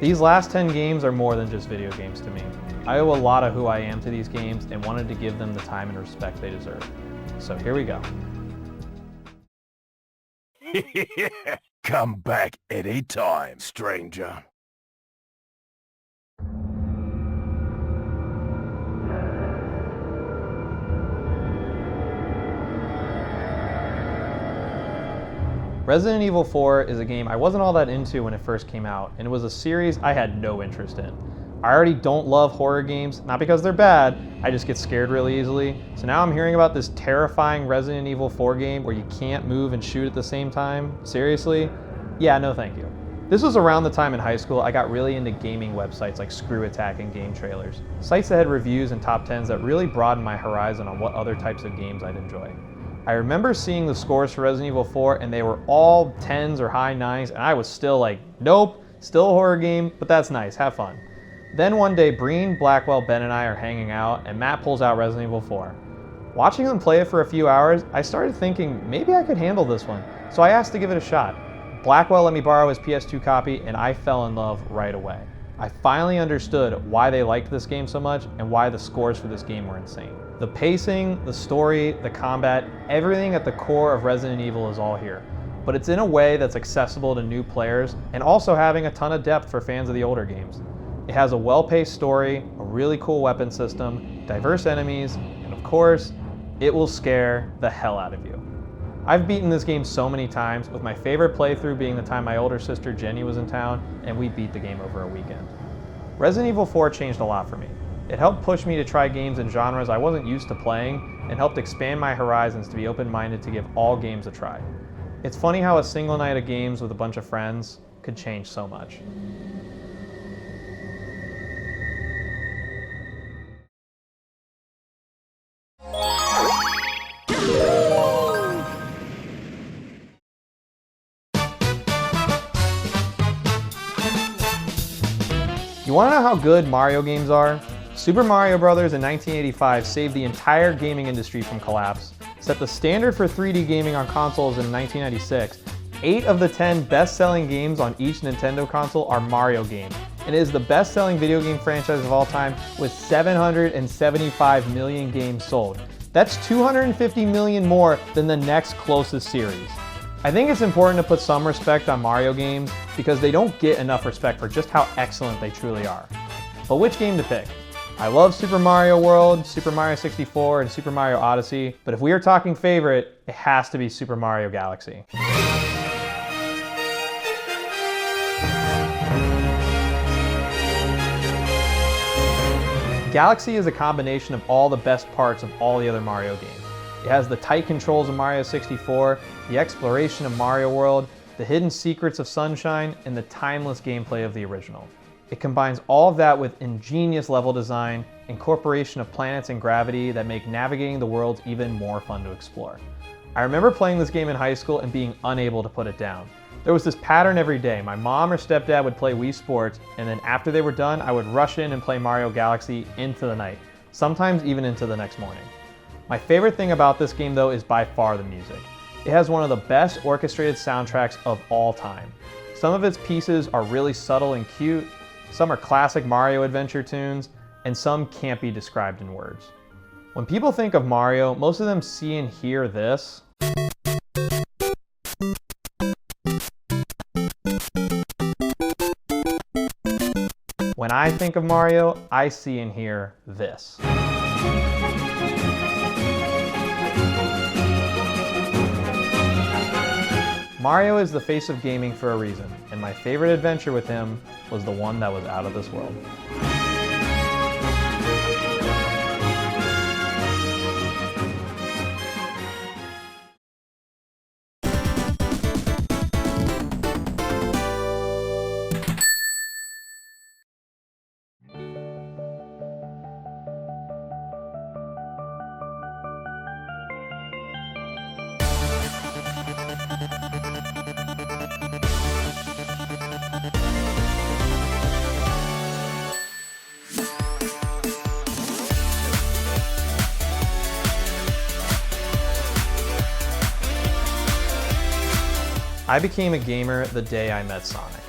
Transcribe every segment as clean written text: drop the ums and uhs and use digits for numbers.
These last 10 games are more than just video games to me. I owe a lot of who I am to these games and wanted to give them the time and respect they deserve. So here we go. Come back any time, stranger. Resident Evil 4 is a game I wasn't all that into when it first came out, and it was a series I had no interest in. I already don't love horror games, not because they're bad, I just get scared really easily. So now I'm hearing about this terrifying Resident Evil 4 game where you can't move and shoot at the same time. Seriously? Yeah, no thank you. This was around the time in high school I got really into gaming websites like Screw Attack and game trailers. Sites that had reviews and top 10s that really broadened my horizon on what other types of games I'd enjoy. I remember seeing the scores for Resident Evil 4 and they were all 10s or high 9s and I was still like, nope, still a horror game, but that's nice, have fun. Then one day Breen, Blackwell, Ben and I are hanging out and Matt pulls out Resident Evil 4. Watching them play it for a few hours, I started thinking maybe I could handle this one, so I asked to give it a shot. Blackwell let me borrow his PS2 copy and I fell in love right away. I finally understood why they liked this game so much and why the scores for this game were insane. The pacing, the story, the combat, everything at the core of Resident Evil is all here. But it's in a way that's accessible to new players and also having a ton of depth for fans of the older games. It has a well-paced story, a really cool weapon system, diverse enemies, and of course, it will scare the hell out of you. I've beaten this game so many times, with my favorite playthrough being the time my older sister Jenny was in town and we beat the game over a weekend. Resident Evil 4 changed a lot for me. It helped push me to try games and genres I wasn't used to playing and helped expand my horizons to be open-minded to give all games a try. It's funny how a single night of games with a bunch of friends could change so much. You want to know how good Mario games are? Super Mario Bros. In 1985 saved the entire gaming industry from collapse, set the standard for 3D gaming on consoles in 1996. 8 of the 10 best-selling games on each Nintendo console are Mario games, and it is the best-selling video game franchise of all time with 775 million games sold. That's 250 million more than the next closest series. I think it's important to put some respect on Mario games because they don't get enough respect for just how excellent they truly are. But which game to pick? I love Super Mario World, Super Mario 64, and Super Mario Odyssey, but if we are talking favorite, it has to be Super Mario Galaxy. Galaxy is a combination of all the best parts of all the other Mario games. It has the tight controls of Mario 64, the exploration of Mario World, the hidden secrets of Sunshine, and the timeless gameplay of the original. It combines all of that with ingenious level design, incorporation of planets and gravity that make navigating the world even more fun to explore. I remember playing this game in high school and being unable to put it down. There was this pattern every day. My mom or stepdad would play Wii Sports, and then after they were done, I would rush in and play Mario Galaxy into the night, sometimes even into the next morning. My favorite thing about this game though is by far the music. It has one of the best orchestrated soundtracks of all time. Some of its pieces are really subtle and cute, some are classic Mario adventure tunes, and some can't be described in words. When people think of Mario, most of them see and hear this. When I think of Mario, I see and hear this. Mario is the face of gaming for a reason, and my favorite adventure with him was the one that was out of this world. I became a gamer the day I met Sonic.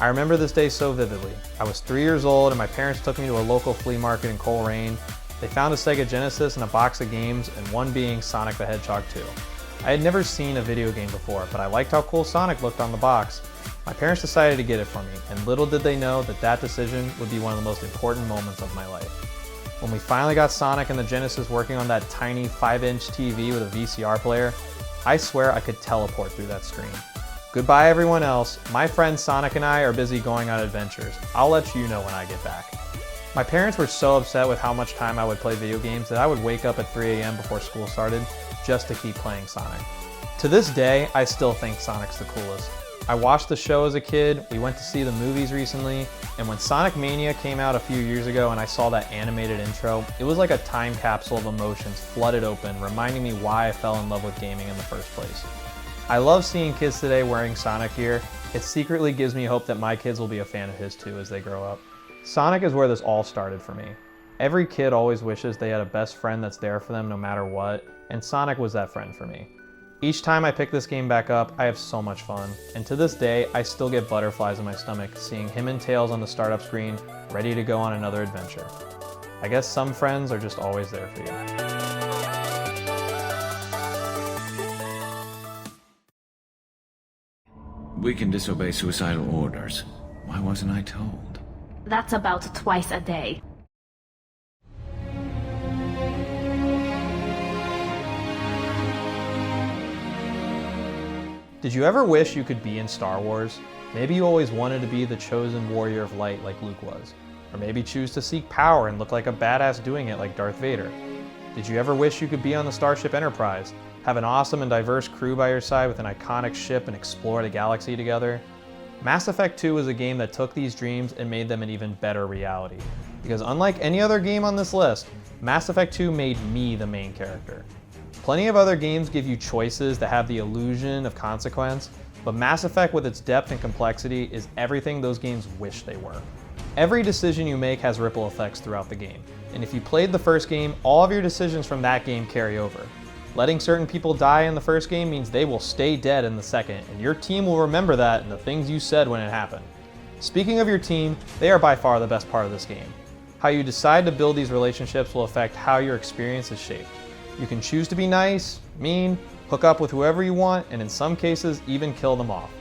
I remember this day so vividly. I was 3 years old and my parents took me to a local flea market in Coleraine. They found a Sega Genesis and a box of games, and one being Sonic the Hedgehog 2. I had never seen a video game before, but I liked how cool Sonic looked on the box. My parents decided to get it for me, and little did they know that that decision would be one of the most important moments of my life. When we finally got Sonic and the Genesis working on that tiny 5-inch TV with a VCR player, I swear I could teleport through that screen. Goodbye everyone else. My friend Sonic and I are busy going on adventures. I'll let you know when I get back. My parents were so upset with how much time I would play video games that I would wake up at 3 a.m. before school started just to keep playing Sonic. To this day, I still think Sonic's the coolest. I watched the show as a kid, we went to see the movies recently, and when Sonic Mania came out a few years ago and I saw that animated intro, it was like a time capsule of emotions flooded open, reminding me why I fell in love with gaming in the first place. I love seeing kids today wearing Sonic gear. It secretly gives me hope that my kids will be a fan of his too as they grow up. Sonic is where this all started for me. Every kid always wishes they had a best friend that's there for them no matter what, and Sonic was that friend for me. Each time I pick this game back up, I have so much fun, and to this day, I still get butterflies in my stomach seeing him and Tails on the startup screen, ready to go on another adventure. I guess some friends are just always there for you. We can disobey suicidal orders. Why wasn't I told? That's about twice a day. Did you ever wish you could be in Star Wars? Maybe you always wanted to be the chosen warrior of light like Luke was. Or maybe choose to seek power and look like a badass doing it like Darth Vader. Did you ever wish you could be on the Starship Enterprise, have an awesome and diverse crew by your side with an iconic ship and explore the galaxy together? Mass Effect 2 was a game that took these dreams and made them an even better reality. Because unlike any other game on this list, Mass Effect 2 made me the main character. Plenty of other games give you choices that have the illusion of consequence, but Mass Effect with its depth and complexity is everything those games wish they were. Every decision you make has ripple effects throughout the game, and if you played the first game, all of your decisions from that game carry over. Letting certain people die in the first game means they will stay dead in the second, and your team will remember that and the things you said when it happened. Speaking of your team, they are by far the best part of this game. How you decide to build these relationships will affect how your experience is shaped. You can choose to be nice, mean, hook up with whoever you want, and in some cases, even kill them off.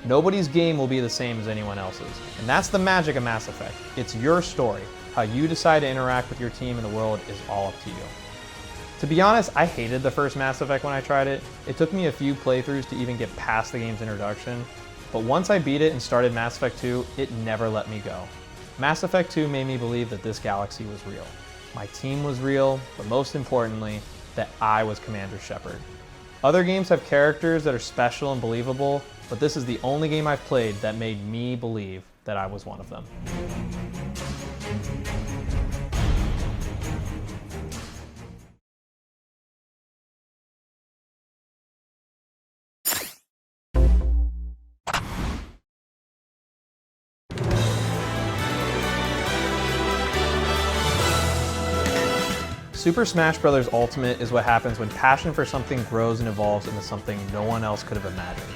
Nobody's game will be the same as anyone else's, and that's the magic of Mass Effect. It's your story. How you decide to interact with your team in the world is all up to you. To be honest, I hated the first Mass Effect when I tried it. It took me a few playthroughs to even get past the game's introduction, but once I beat it and started Mass Effect 2, it never let me go. Mass Effect 2 made me believe that this galaxy was real. My team was real, but most importantly, that I was Commander Shepard. Other games have characters that are special and believable, but this is the only game I've played that made me believe that I was one of them. Super Smash Bros. Ultimate is what happens when passion for something grows and evolves into something no one else could have imagined.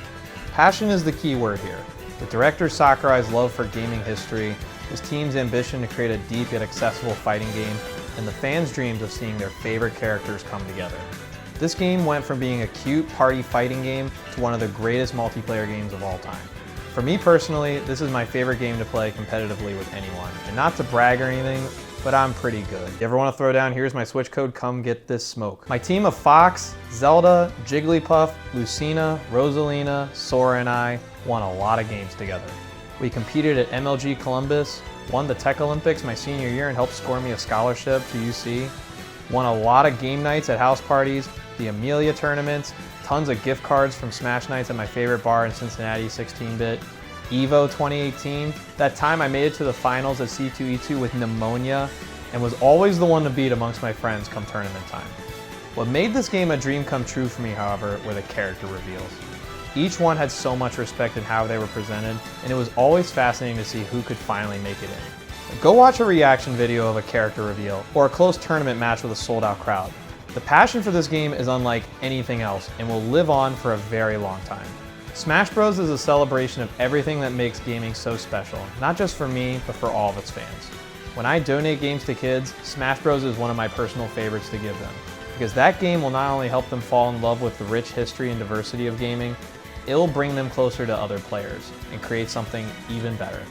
Passion is the key word here. With director Sakurai's love for gaming history, his team's ambition to create a deep yet accessible fighting game, and the fans' dreams of seeing their favorite characters come together. This game went from being a cute party fighting game to one of the greatest multiplayer games of all time. For me personally, this is my favorite game to play competitively with anyone. And not to brag or anything, but I'm pretty good. You ever want to throw down, here's my Switch code, come get this smoke. My team of Fox, Zelda, Jigglypuff, Lucina, Rosalina, Sora, and I won a lot of games together. We competed at MLG Columbus, won the Tech Olympics my senior year and helped score me a scholarship to UC, won a lot of game nights at house parties, the Amelia tournaments, tons of gift cards from Smash Nights at my favorite bar in Cincinnati, 16-bit, Evo 2018, that time I made it to the finals at C2E2 with pneumonia and was always the one to beat amongst my friends come tournament time. What made this game a dream come true for me, however, were the character reveals. Each one had so much respect in how they were presented, and it was always fascinating to see who could finally make it in. Go watch a reaction video of a character reveal, or a close tournament match with a sold-out crowd. The passion for this game is unlike anything else and will live on for a very long time. Smash Bros. Is a celebration of everything that makes gaming so special, not just for me, but for all of its fans. When I donate games to kids, Smash Bros. Is one of my personal favorites to give them, because that game will not only help them fall in love with the rich history and diversity of gaming, it'll bring them closer to other players and create something even better.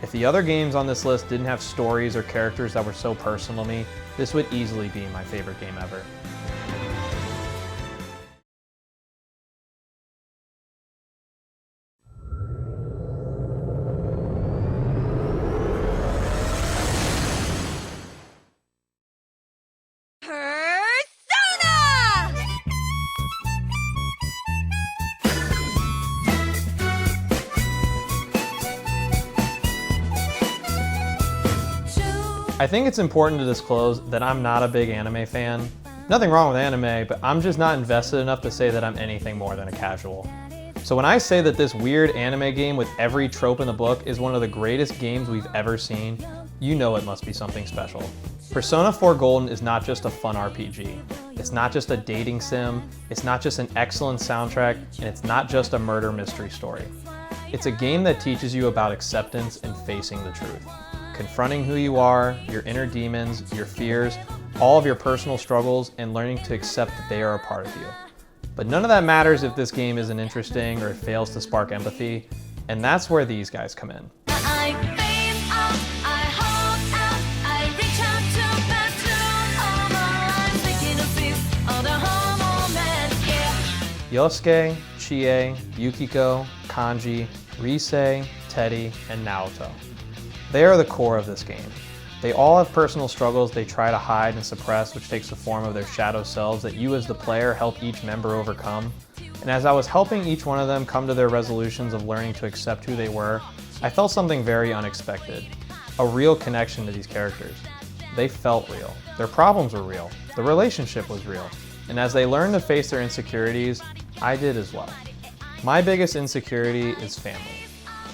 If the other games on this list didn't have stories or characters that were so personal to me, this would easily be my favorite game ever. I think it's important to disclose that I'm not a big anime fan. Nothing wrong with anime, but I'm just not invested enough to say that I'm anything more than a casual. So when I say that this weird anime game with every trope in the book is one of the greatest games we've ever seen, you know it must be something special. Persona 4 Golden is not just a fun RPG. It's not just a dating sim, it's not just an excellent soundtrack, and it's not just a murder mystery story. It's a game that teaches you about acceptance and facing the truth. Confronting who you are, your inner demons, your fears, all of your personal struggles, and learning to accept that they are a part of you. But none of that matters if this game isn't interesting or it fails to spark empathy, and that's where these guys come in. Yosuke, Chie, Yukiko, Kanji, Rise, Teddy, and Naoto. They are the core of this game. They all have personal struggles they try to hide and suppress, which takes the form of their shadow selves that you as the player help each member overcome. And as I was helping each one of them come to their resolutions of learning to accept who they were, I felt something very unexpected. A real connection to these characters. They felt real. Their problems were real. The relationship was real. And as they learned to face their insecurities, I did as well. My biggest insecurity is family.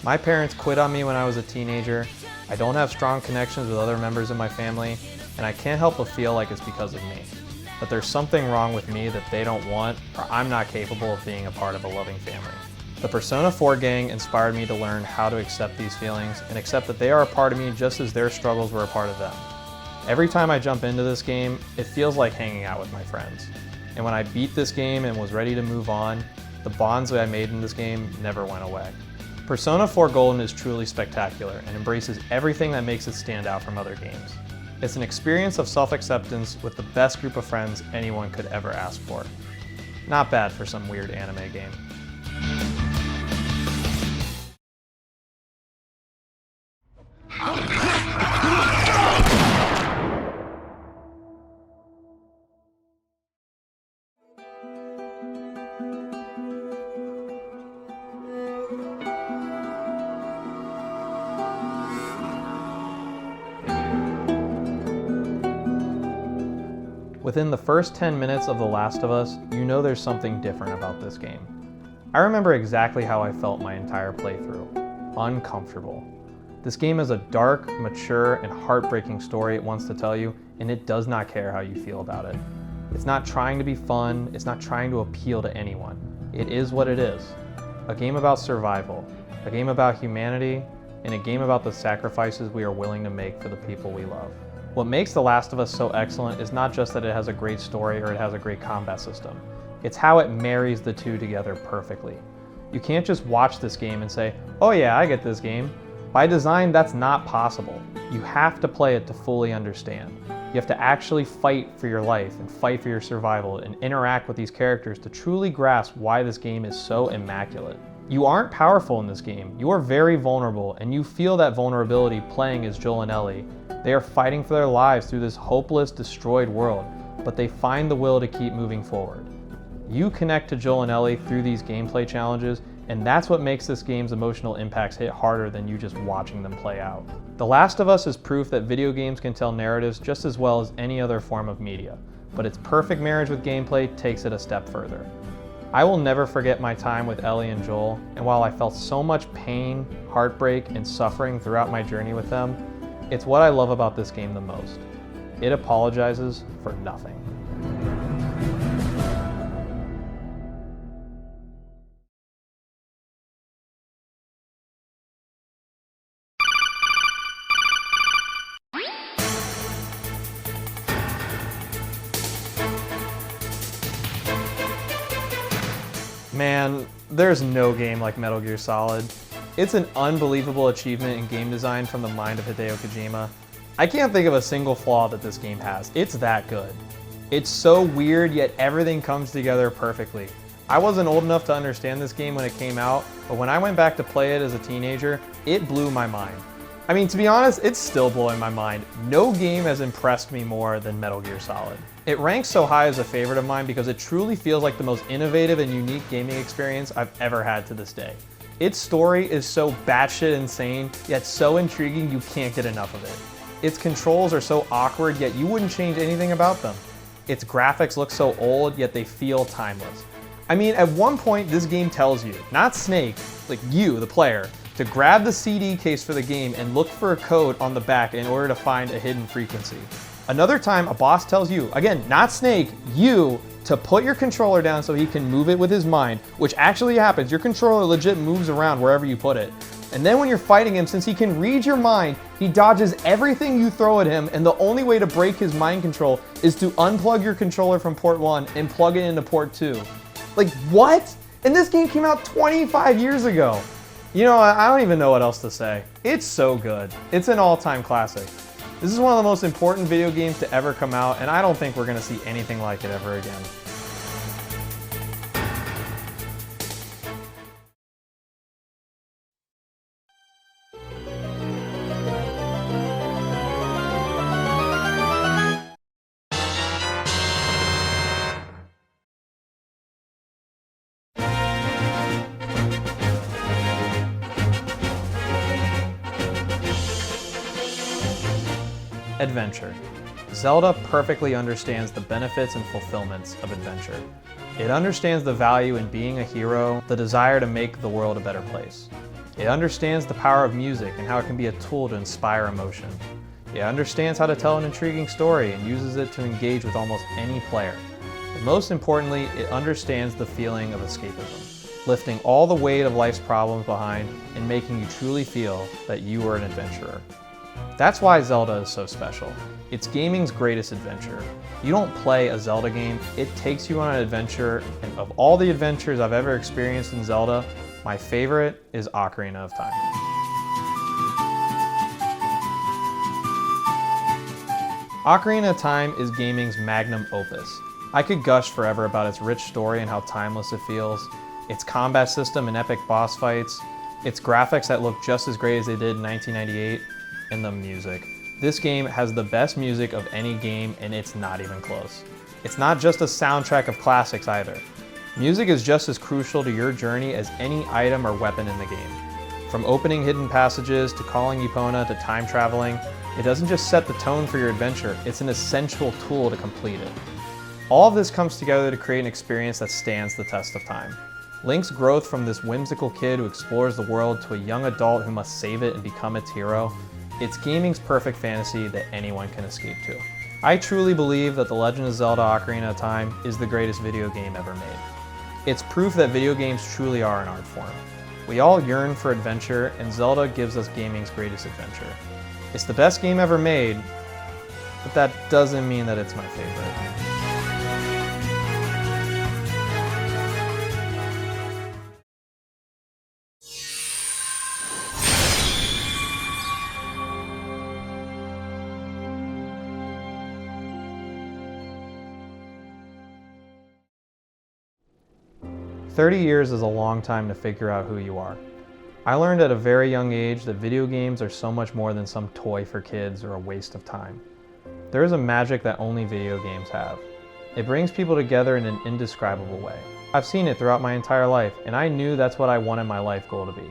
My parents quit on me when I was a teenager. I don't have strong connections with other members of my family, and I can't help but feel like it's because of me. That there's something wrong with me that they don't want, or I'm not capable of being a part of a loving family. The Persona 4 gang inspired me to learn how to accept these feelings and accept that they are a part of me just as their struggles were a part of them. Every time I jump into this game, it feels like hanging out with my friends. And when I beat this game and was ready to move on, the bonds that I made in this game never went away. Persona 4 Golden is truly spectacular and embraces everything that makes it stand out from other games. It's an experience of self-acceptance with the best group of friends anyone could ever ask for. Not bad for some weird anime game. Within the first 10 minutes of The Last of Us, you know there's something different about this game. I remember exactly how I felt my entire playthrough. Uncomfortable. This game has a dark, mature, and heartbreaking story it wants to tell you, and it does not care how you feel about it. It's not trying to be fun, it's not trying to appeal to anyone. It is what it is. A game about survival, a game about humanity, and a game about the sacrifices we are willing to make for the people we love. What makes The Last of Us so excellent is not just that it has a great story or it has a great combat system. It's how it marries the two together perfectly. You can't just watch this game and say, oh yeah, I get this game. By design, that's not possible. You have to play it to fully understand. You have to actually fight for your life and fight for your survival and interact with these characters to truly grasp why this game is so immaculate. You aren't powerful in this game. You are very vulnerable, and you feel that vulnerability playing as Joel and Ellie. They are fighting for their lives through this hopeless, destroyed world, but they find the will to keep moving forward. You connect to Joel and Ellie through these gameplay challenges, and that's what makes this game's emotional impacts hit harder than you just watching them play out. The Last of Us is proof that video games can tell narratives just as well as any other form of media, but its perfect marriage with gameplay takes it a step further. I will never forget my time with Ellie and Joel, and while I felt so much pain, heartbreak, and suffering throughout my journey with them, it's what I love about this game the most. It apologizes for nothing. Man, there's no game like Metal Gear Solid. It's an unbelievable achievement in game design from the mind of Hideo Kojima. I can't think of a single flaw that this game has. It's that good. It's so weird, yet everything comes together perfectly. I wasn't old enough to understand this game when it came out, but when I went back to play it as a teenager, it blew my mind. I mean, to be honest, it's still blowing my mind. No game has impressed me more than Metal Gear Solid. It ranks so high as a favorite of mine because it truly feels like the most innovative and unique gaming experience I've ever had to this day. Its story is so batshit insane, yet so intriguing you can't get enough of it. Its controls are so awkward, yet you wouldn't change anything about them. Its graphics look so old, yet they feel timeless. I mean, at one point, this game tells you, not Snake, like you, the player, to grab the CD case for the game and look for a code on the back in order to find a hidden frequency. Another time, a boss tells you, again, not Snake, you, to put your controller down so he can move it with his mind, which actually happens. Your controller legit moves around wherever you put it. And then when you're fighting him, since he can read your mind, he dodges everything you throw at him, and the only way to break his mind control is to unplug your controller from port 1 and plug it into port 2. Like, what? And this game came out 25 years ago. You know, I don't even know what else to say. It's so good. It's an all-time classic. This is one of the most important video games to ever come out, and I don't think we're gonna see anything like it ever again. Adventure. Zelda perfectly understands the benefits and fulfillments of adventure. It understands the value in being a hero, the desire to make the world a better place. It understands the power of music and how it can be a tool to inspire emotion. It understands how to tell an intriguing story and uses it to engage with almost any player. But most importantly, it understands the feeling of escapism, lifting all the weight of life's problems behind and making you truly feel that you are an adventurer. That's why Zelda is so special. It's gaming's greatest adventure. You don't play a Zelda game, it takes you on an adventure, and of all the adventures I've ever experienced in Zelda, my favorite is Ocarina of Time. Ocarina of Time is gaming's magnum opus. I could gush forever about its rich story and how timeless it feels, its combat system and epic boss fights, its graphics that look just as great as they did in 1998, and the music. This game has the best music of any game, and it's not even close. It's not just a soundtrack of classics either. Music is just as crucial to your journey as any item or weapon in the game. From opening hidden passages to calling Epona to time traveling, it doesn't just set the tone for your adventure, it's an essential tool to complete it. All of this comes together to create an experience that stands the test of time. Link's growth from this whimsical kid who explores the world to a young adult who must save it and become its hero, it's gaming's perfect fantasy that anyone can escape to. I truly believe that The Legend of Zelda Ocarina of Time is the greatest video game ever made. It's proof that video games truly are an art form. We all yearn for adventure, and Zelda gives us gaming's greatest adventure. It's the best game ever made, but that doesn't mean that it's my favorite. 30 years is a long time to figure out who you are. I learned at a very young age that video games are so much more than some toy for kids or a waste of time. There is a magic that only video games have. It brings people together in an indescribable way. I've seen it throughout my entire life, and I knew that's what I wanted my life goal to be.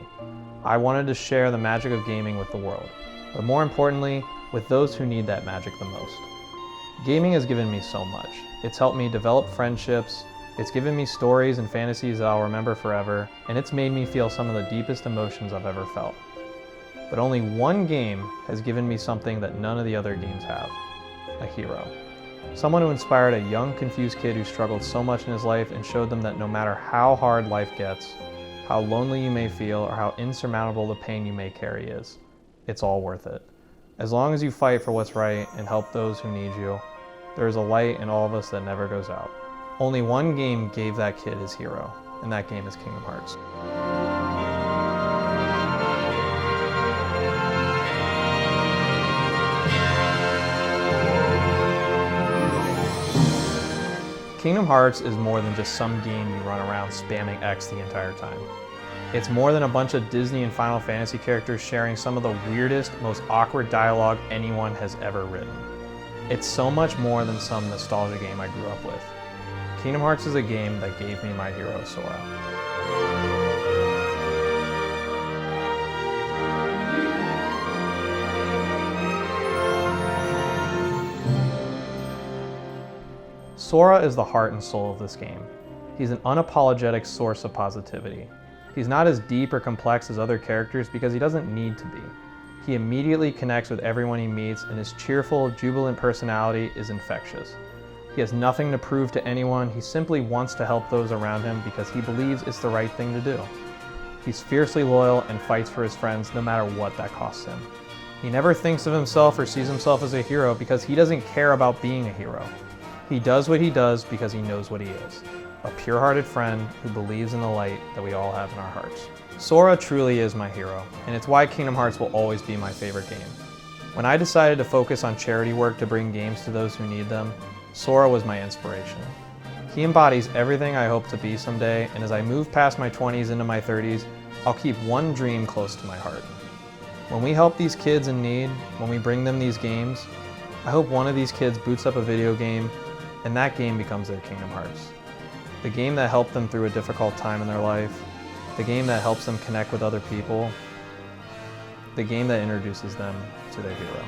I wanted to share the magic of gaming with the world, but more importantly, with those who need that magic the most. Gaming has given me so much. It's helped me develop friendships, it's given me stories and fantasies that I'll remember forever, and it's made me feel some of the deepest emotions I've ever felt. But only one game has given me something that none of the other games have: a hero. Someone who inspired a young, confused kid who struggled so much in his life and showed them that no matter how hard life gets, how lonely you may feel, or how insurmountable the pain you may carry is, it's all worth it. As long as you fight for what's right and help those who need you, there is a light in all of us that never goes out. Only one game gave that kid his hero. and that game is Kingdom Hearts. Kingdom Hearts is more than just some game you run around spamming X the entire time. It's more than a bunch of Disney and Final Fantasy characters sharing some of the weirdest, most awkward dialogue anyone has ever written. It's so much more than some nostalgia game I grew up with. Kingdom Hearts is a game that gave me my hero, Sora. Sora is the heart and soul of this game. He's an unapologetic source of positivity. He's not as deep or complex as other characters because he doesn't need to be. He immediately connects with everyone he meets, and his cheerful, jubilant personality is infectious. He has nothing to prove to anyone, he simply wants to help those around him because he believes it's the right thing to do. He's fiercely loyal and fights for his friends no matter what that costs him. He never thinks of himself or sees himself as a hero because he doesn't care about being a hero. He does what he does because he knows what he is. A pure-hearted friend who believes in the light that we all have in our hearts. Sora truly is my hero, and it's why Kingdom Hearts will always be my favorite game. When I decided to focus on charity work to bring games to those who need them, Sora was my inspiration. He embodies everything I hope to be someday, and as I move past my 20s into my 30s, I'll keep one dream close to my heart. When we help these kids in need, when we bring them these games, I hope one of these kids boots up a video game and that game becomes their Kingdom Hearts. The game that helped them through a difficult time in their life, the game that helps them connect with other people, the game that introduces them to their hero.